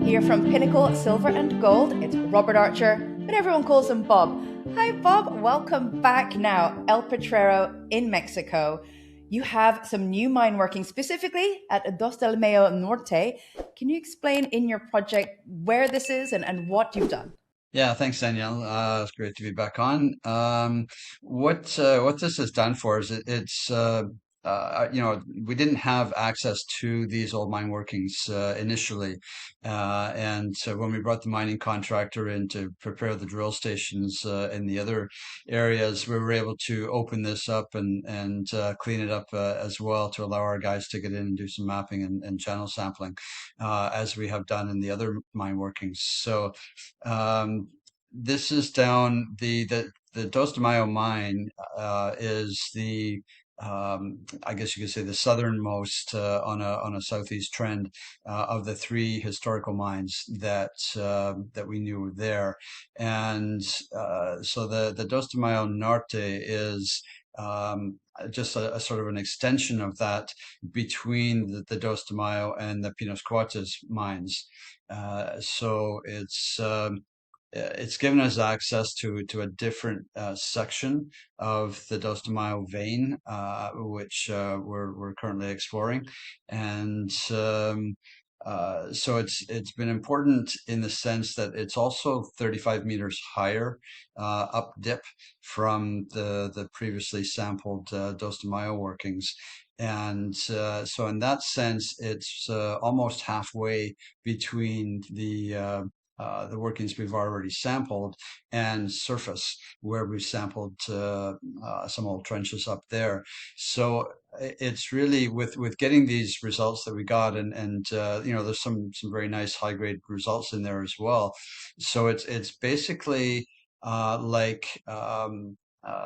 here from Pinnacle Silver and Gold. It's Robert Archer, but everyone calls him Bob. Hi, Bob. Welcome back now, El Potrero in Mexico. You have some new mine working specifically at Dos del Mayo Norte. Can you explain in your project where this is and what you've done? Yeah, thanks, Danielle. It's great to be back on. What this has done for us, we didn't have access to these old mine workings initially, and so when we brought the mining contractor in to prepare the drill stations in the other areas, we were able to open this up and clean it up as well to allow our guys to get in and do some mapping and channel sampling, as we have done in the other mine workings. So. This is down the Dos de Mayo mine is the I guess you could say the southernmost on a southeast trend of the three historical mines that we knew were there, and so the Dos de Mayo Norte is just a sort of an extension of that between the Dos de Mayo and the Pinos Cuates mines. So it's given us access to a different section of the Dos de Mayo vein, which we're currently exploring, and so it's been important in the sense that it's also 35 meters higher up dip from the previously sampled Dos de Mayo workings. And so in that sense, it's almost halfway between the workings we've already sampled and surface where we've sampled some old trenches up there. So it's really with getting these results that we got, and there's some very nice high grade results in there as well. So it's basically like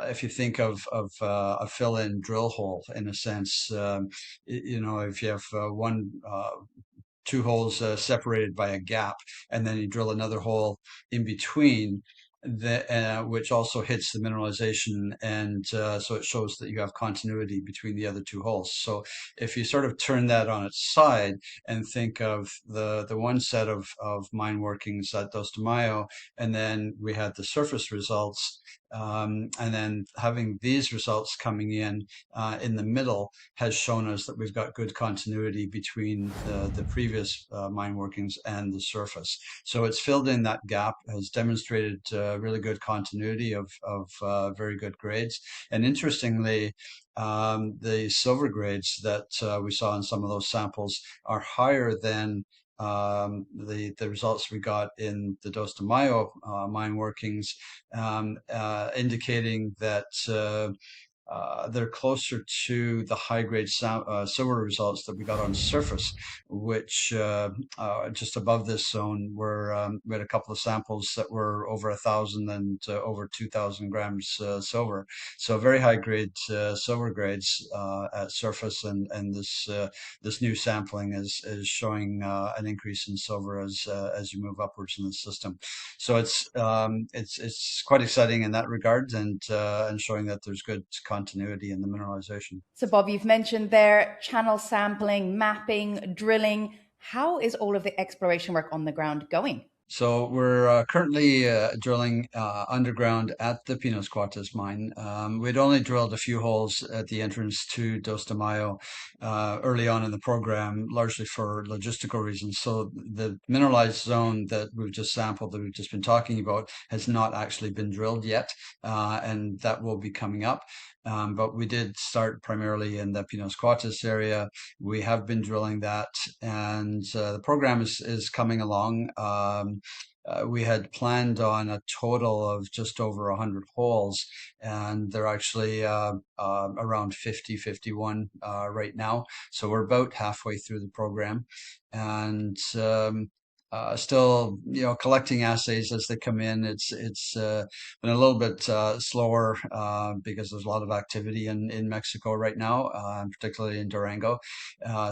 if you think of a fill-in drill hole in a sense, if you have two holes separated by a gap, and then you drill another hole in between, which also hits the mineralization, and so it shows that you have continuity between the other two holes. So if you sort of turn that on its side and think of the one set of mine workings at Dos de Mayo, and then we had the surface results. And then having these results coming in the middle has shown us that we've got good continuity between the previous mine workings and the surface. So it's filled in that gap, has demonstrated really good continuity of very good grades. And interestingly, the silver grades that we saw in some of those samples are higher than the results we got in the Dos de Mayo mine workings, indicating that they're closer to the high grade silver results that we got on surface, which just above this zone we had a couple of samples that were over 1,000 and over 2,000 grams silver. So very high grade silver grades at surface, and this new sampling is showing an increase in silver as you move upwards in the system. So it's quite exciting in that regard, and showing that there's good continuity in the mineralization. So, Bob, you've mentioned there channel sampling, mapping, drilling. How is all of the exploration work on the ground going? So we're currently drilling underground at the Pinos Cuates mine. We'd only drilled a few holes at the entrance to Dos de Mayo early on in the program, largely for logistical reasons. So the mineralized zone that we've just sampled, that we've just been talking about, has not actually been drilled yet, and that will be coming up. But we did start primarily in the Pinos Cuates area. We have been drilling that, and the program is coming along. We had planned on a total of just over 100 holes, and they're actually around 50, 51 right now. So we're about halfway through the program, and still, collecting assays as they come in. It's been a little bit slower because there's a lot of activity in Mexico right now, particularly in Durango.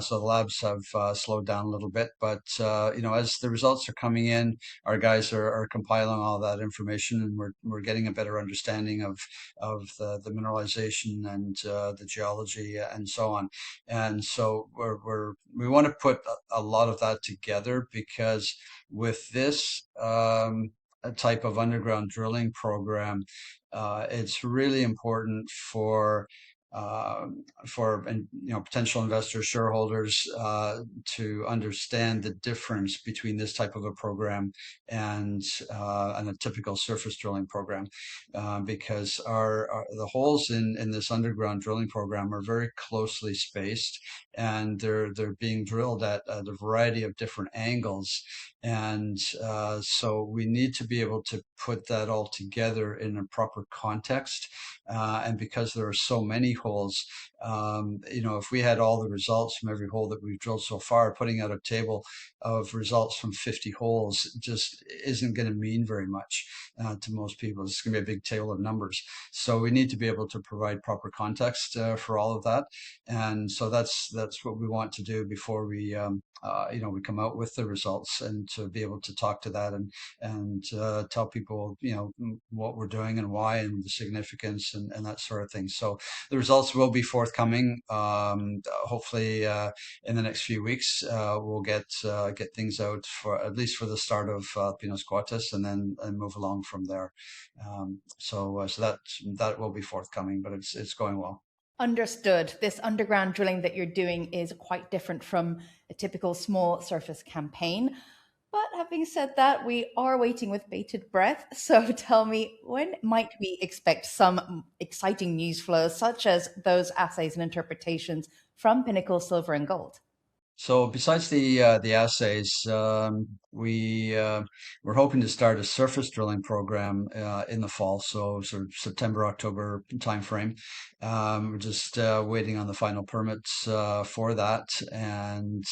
So the labs have slowed down a little bit, but as the results are coming in, our guys are compiling all that information, and we're getting a better understanding of the mineralization and the geology and so on. And so we want to put a lot of that together, because because with this type of underground drilling program, it's really important uh, for potential investors, shareholders to understand the difference between this type of a program and a typical surface drilling program, because the holes in this underground drilling program are very closely spaced, and they're being drilled at a variety of different angles, and so we need to be able to put that all together in a proper context. And because there are so many holes, if we had all the results from every hole that we've drilled so far, putting out a table of results from 50 holes just isn't going to mean very much to most people. It's going to be a big table of numbers. So we need to be able to provide proper context for all of that. And so that's what we want to do before we come out with the results, and to be able to talk to that and tell people, what we're doing and why, and the significance, and that sort of thing. So the results will be forthcoming. Hopefully, in the next few weeks, we'll get things out for at least for the start of Pinos Cuates, and then move along from there. So that will be forthcoming, but it's going well. Understood. This underground drilling that you're doing is quite different from a typical small surface campaign. But having said that, we are waiting with bated breath. So tell me, when might we expect some exciting news flows, such as those assays and interpretations from Pinnacle Silver and Gold? So besides the assays, we're hoping to start a surface drilling program in the fall, so sort of September, October timeframe. We're just waiting on the final permits for that, and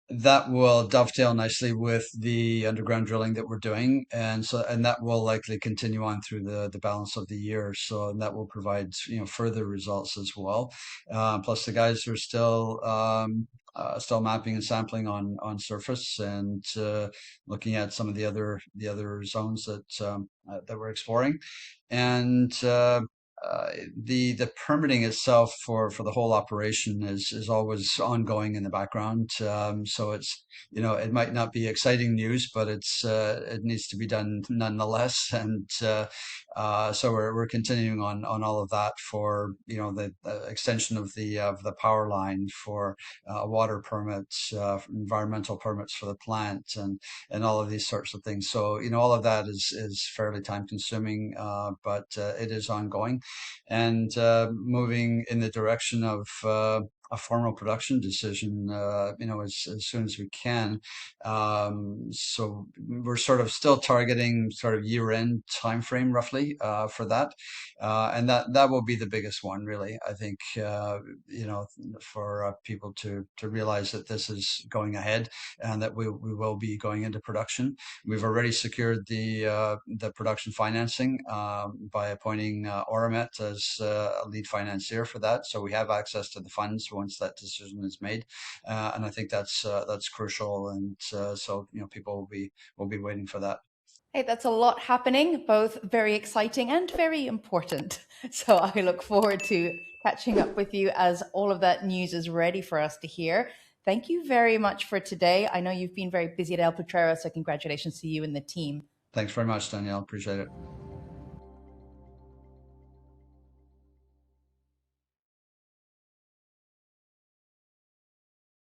that will dovetail nicely with the underground drilling that we're doing, and that will likely continue on through the balance of the year. So, and that will provide further results as well. Plus, the guys are still mapping and sampling on surface, and looking at some of the other zones that we're exploring, and the permitting itself for the whole operation is always ongoing in the background. So it might not be exciting news, but it needs to be done nonetheless. And so we're continuing on all of that for the extension of the power line, for water permits, environmental permits for the plant, and all of these sorts of things. So all of that is fairly time consuming, but it is ongoing, and moving in the direction of a formal production decision, as soon as we can. So we're sort of still targeting sort of year-end timeframe roughly for that, and that will be the biggest one, really. I think for people to realize that this is going ahead, and that we will be going into production. We've already secured the production financing by appointing Oramet as a lead financier for that. So we have access to the funds once that decision is made, and I think that's crucial. And so people will be waiting for that. Hey, that's a lot happening, both very exciting and very important. So I look forward to catching up with you as all of that news is ready for us to hear. Thank you very much for today. I know you've been very busy at El Potrero, so congratulations to you and the team. Thanks very much, Danielle. Appreciate it.